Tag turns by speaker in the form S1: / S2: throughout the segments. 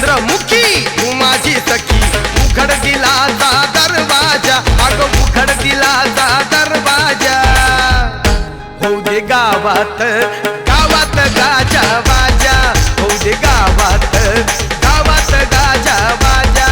S1: चंद्रमुखी तू माझी सखी उघड दिलाचा दरवाजा अग उघड दिलाचा दरवाजा होऊ दे गावात गावात गाजा बाजा होऊ दे गावात गावात गाजा बाजा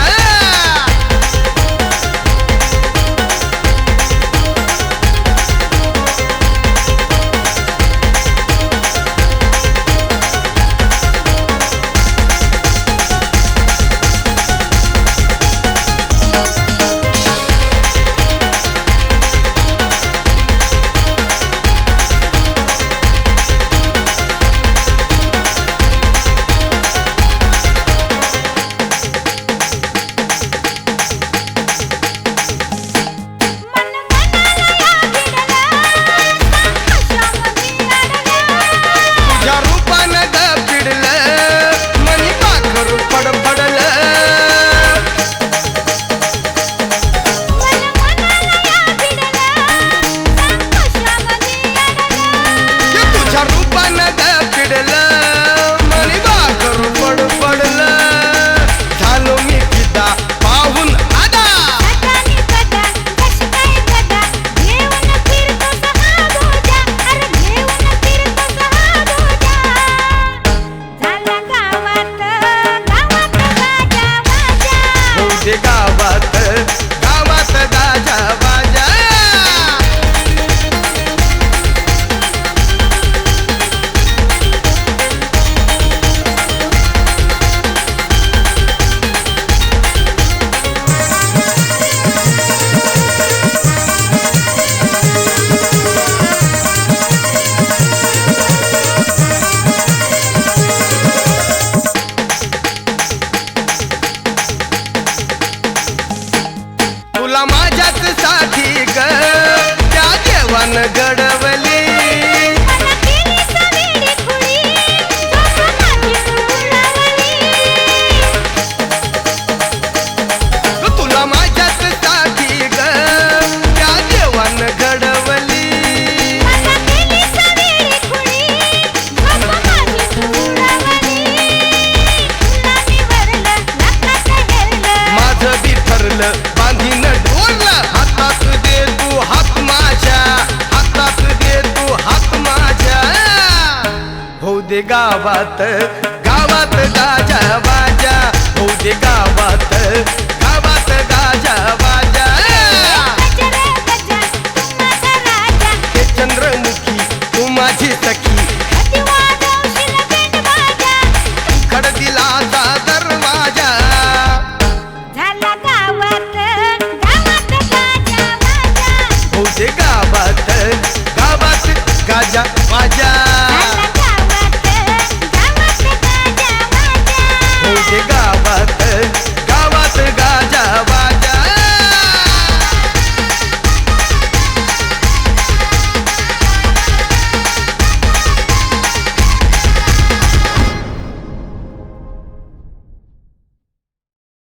S1: गावात गावात गाजा बाजा तुला माझ्याच साठी ग त्या देवान घडवली तुला माझ्याच साठी ग त्या देवान घडवली माझं बी ठरलं बांधीन ढोललं हातात दे तू हात माझ्या हातात दे तू हात माझ्या होऊ दे गावात